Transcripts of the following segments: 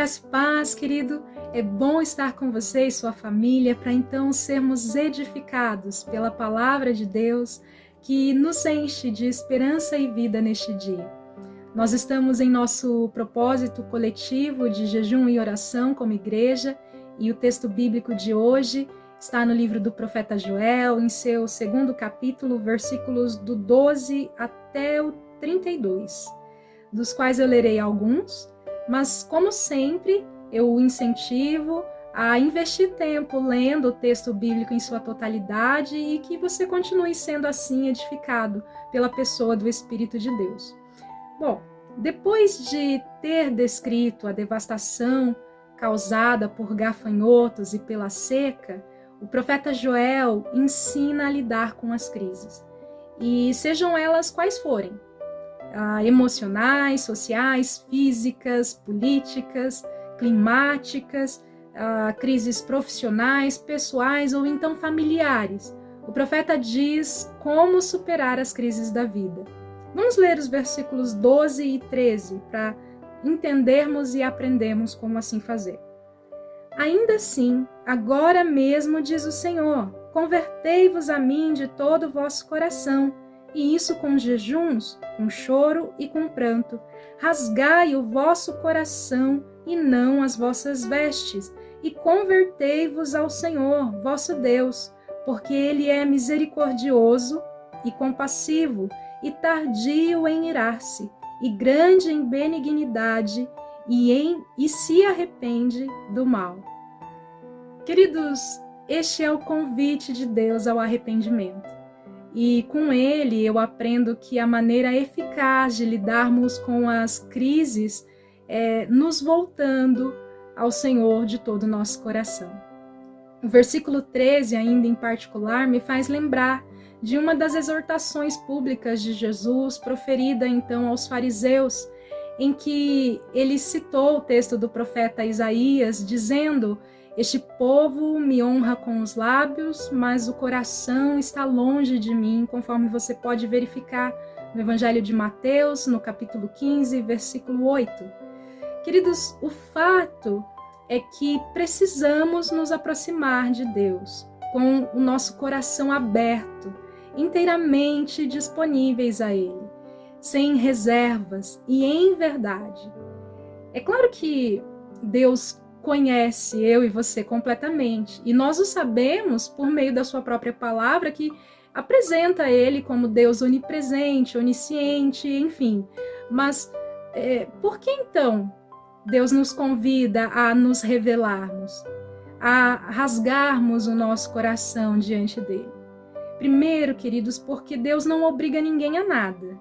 Graça e paz, querido. É bom estar com você e sua família para então sermos edificados pela palavra de Deus que nos enche de esperança e vida neste dia. Nós estamos em nosso propósito coletivo de jejum e oração como igreja e o texto bíblico de hoje está no livro do profeta Joel, em seu 2º capítulo, versículos do 12 até o 32, dos quais eu lerei alguns. Mas, como sempre, eu o incentivo a investir tempo lendo o texto bíblico em sua totalidade e que você continue sendo assim edificado pela pessoa do Espírito de Deus. Bom, depois de ter descrito a devastação causada por gafanhotos e pela seca, o profeta Joel ensina a lidar com as crises, e sejam elas quais forem. Emocionais, sociais, físicas, políticas, climáticas, crises profissionais, pessoais ou então familiares. O profeta diz como superar as crises da vida. Vamos ler os versículos 12 e 13 para entendermos e aprendermos como assim fazer. Ainda assim, agora mesmo diz o Senhor, convertei-vos a mim de todo o vosso coração, e isso com jejuns, com choro e com pranto. Rasgai o vosso coração e não as vossas vestes, e convertei-vos ao Senhor, vosso Deus, porque Ele é misericordioso e compassivo, e tardio em irar-se, e grande em benignidade, e se arrepende do mal. Queridos, este é o convite de Deus ao arrependimento. E com ele eu aprendo que a maneira eficaz de lidarmos com as crises é nos voltando ao Senhor de todo o nosso coração. O versículo 13, ainda em particular, me faz lembrar de uma das exortações públicas de Jesus, proferida então aos fariseus, em que ele citou o texto do profeta Isaías, dizendo: este povo me honra com os lábios, mas o coração está longe de mim, conforme você pode verificar no Evangelho de Mateus, no capítulo 15, versículo 8. Queridos, o fato é que precisamos nos aproximar de Deus com o nosso coração aberto, inteiramente disponíveis a Ele, sem reservas e em verdade. É claro que Deus conhece eu e você completamente, e nós o sabemos por meio da sua própria palavra, que apresenta ele como Deus onipresente, onisciente, enfim. Mas por que então Deus nos convida a nos revelarmos, a rasgarmos o nosso coração diante dele? Primeiro, queridos, porque Deus não obriga ninguém a nada.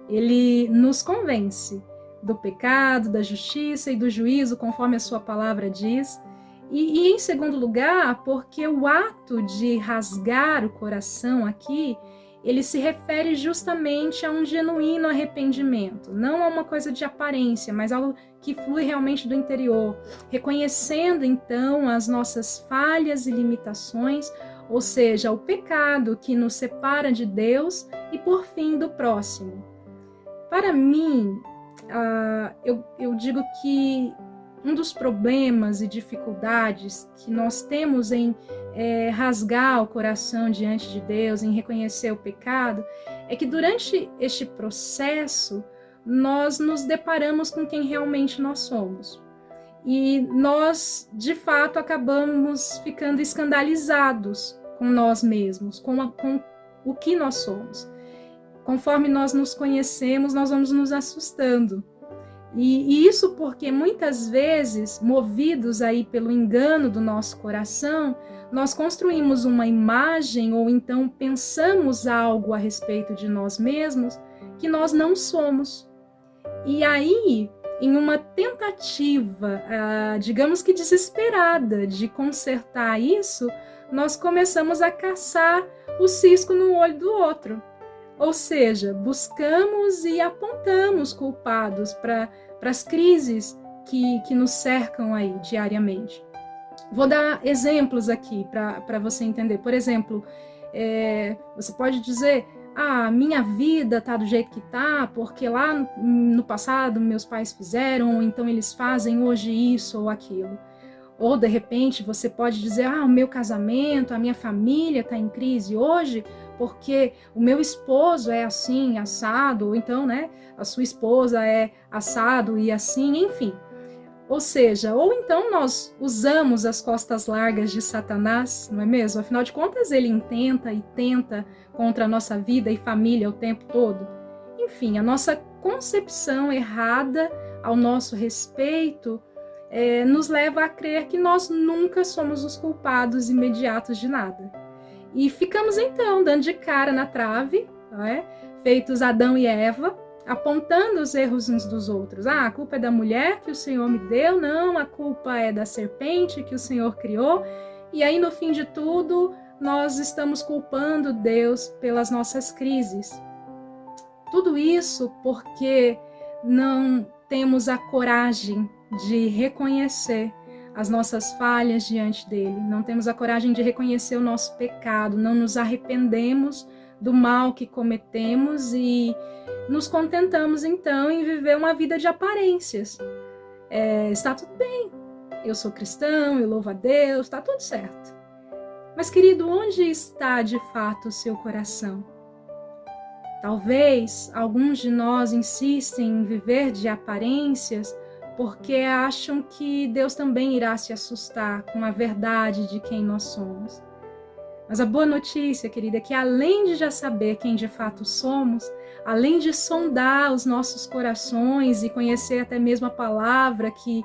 Ele nos convence do pecado, da justiça e do juízo, conforme a sua palavra diz. E em segundo lugar, porque o ato de rasgar o coração aqui, ele se refere justamente a um genuíno arrependimento, não a uma coisa de aparência, mas algo que flui realmente do interior, reconhecendo então as nossas falhas e limitações, ou seja, o pecado que nos separa de Deus e, por fim, do próximo. Para mim, eu digo que um dos problemas e dificuldades que nós temos em rasgar o coração diante de Deus, em reconhecer o pecado, é que durante este processo nós nos deparamos com quem realmente nós somos. E nós, de fato, acabamos ficando escandalizados com nós mesmos, com o que nós somos. Conforme nós nos conhecemos, nós vamos nos assustando. E isso porque muitas vezes, movidos aí pelo engano do nosso coração, nós construímos uma imagem ou então pensamos algo a respeito de nós mesmos que nós não somos. E aí, em uma tentativa, digamos que desesperada, de consertar isso, nós começamos a caçar o cisco no olho do outro. Ou seja, buscamos e apontamos culpados para as crises que nos cercam aí diariamente. Vou dar exemplos aqui para você entender. Por exemplo, você pode dizer: minha vida tá do jeito que tá, porque lá no passado meus pais fizeram, ou então eles fazem hoje isso ou aquilo. Ou, de repente, você pode dizer, o meu casamento, a minha família está em crise hoje porque o meu esposo é assim, assado, ou então, né, a sua esposa é assado e assim, enfim. Ou seja, ou então nós usamos as costas largas de Satanás, não é mesmo? Afinal de contas, ele intenta e tenta contra a nossa vida e família o tempo todo. Enfim, a nossa concepção errada ao nosso respeito nos leva a crer que nós nunca somos os culpados imediatos de nada. E ficamos então dando de cara na trave, não é? Feitos Adão e Eva, apontando os erros uns dos outros. A culpa é da mulher que o Senhor me deu, não, a culpa é da serpente que o Senhor criou. E aí, no fim de tudo, nós estamos culpando Deus pelas nossas crises. Tudo isso porque não temos a coragem de reconhecer as nossas falhas diante dele, não temos a coragem de reconhecer o nosso pecado, não nos arrependemos do mal que cometemos e nos contentamos então em viver uma vida de aparências. Está tudo bem, eu sou cristão, eu louvo a Deus, está tudo certo. Mas, querido, onde está de fato o seu coração? Talvez alguns de nós insistem em viver de aparências porque acham que Deus também irá se assustar com a verdade de quem nós somos. Mas a boa notícia, querida, é que além de já saber quem de fato somos, além de sondar os nossos corações e conhecer até mesmo a palavra que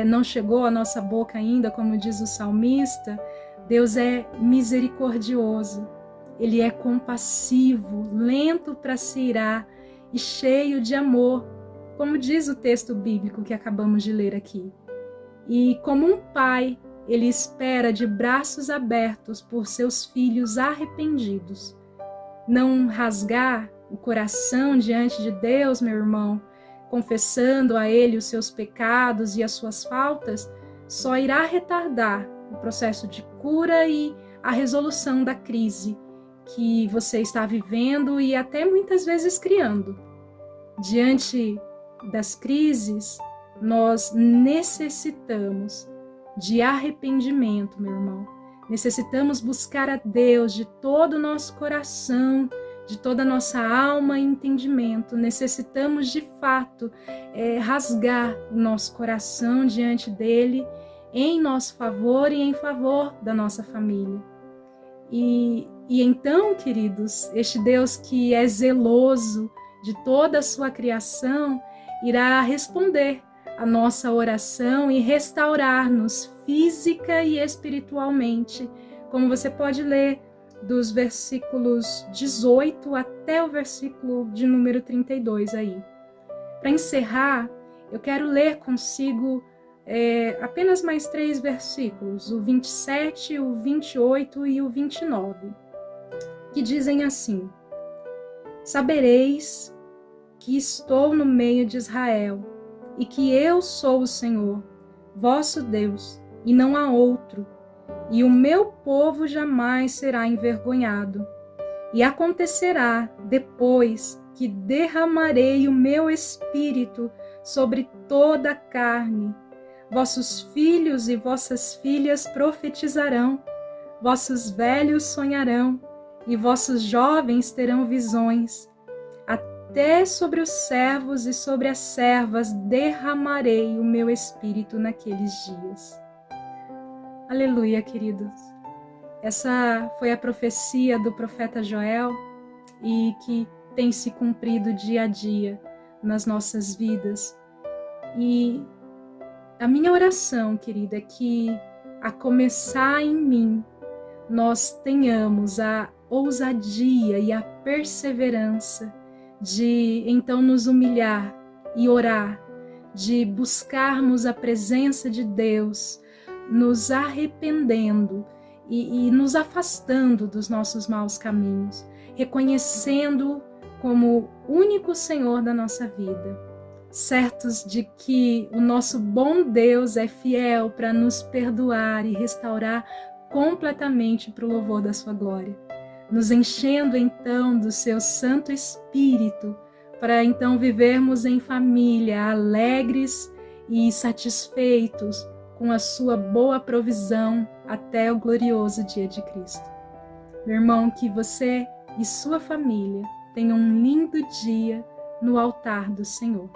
não chegou à nossa boca ainda, como diz o salmista, Deus é misericordioso, Ele é compassivo, lento para se irar e cheio de amor, como diz o texto bíblico que acabamos de ler aqui. E como um pai, ele espera de braços abertos por seus filhos arrependidos. Não rasgar o coração diante de Deus, meu irmão, confessando a Ele os seus pecados e as suas faltas, só irá retardar o processo de cura e a resolução da crise que você está vivendo e até muitas vezes criando. Diante das crises, nós necessitamos de arrependimento, meu irmão. Necessitamos buscar a Deus de todo o nosso coração, de toda a nossa alma e entendimento. Necessitamos, de fato, rasgar o nosso coração diante dele, em nosso favor e em favor da nossa família. E então, queridos, este Deus que é zeloso de toda a sua criação, irá responder a nossa oração e restaurar-nos física e espiritualmente, como você pode ler dos versículos 18 até o versículo de número 32 aí. Para encerrar, eu quero ler consigo apenas mais 3 versículos, o 27, o 28 e o 29, que dizem assim: Sabereis que estou no meio de Israel, e que eu sou o Senhor, vosso Deus, e não há outro, e o meu povo jamais será envergonhado. E acontecerá depois que derramarei o meu espírito sobre toda a carne. Vossos filhos e vossas filhas profetizarão, vossos velhos sonharão, e vossos jovens terão visões. Até sobre os servos e sobre as servas derramarei o meu espírito naqueles dias. Aleluia, queridos. Essa foi a profecia do profeta Joel e que tem se cumprido dia a dia nas nossas vidas. E a minha oração, querida, é que a começar em mim, nós tenhamos a ousadia e a perseverança de então nos humilhar e orar, de buscarmos a presença de Deus, nos arrependendo e nos afastando dos nossos maus caminhos, reconhecendo como único Senhor da nossa vida, certos de que o nosso bom Deus é fiel para nos perdoar e restaurar completamente para o louvor da sua glória. nos enchendo então do seu Santo Espírito, para então vivermos em família, alegres e satisfeitos com a sua boa provisão até o glorioso dia de Cristo. Meu irmão, que você e sua família tenham um lindo dia no altar do Senhor.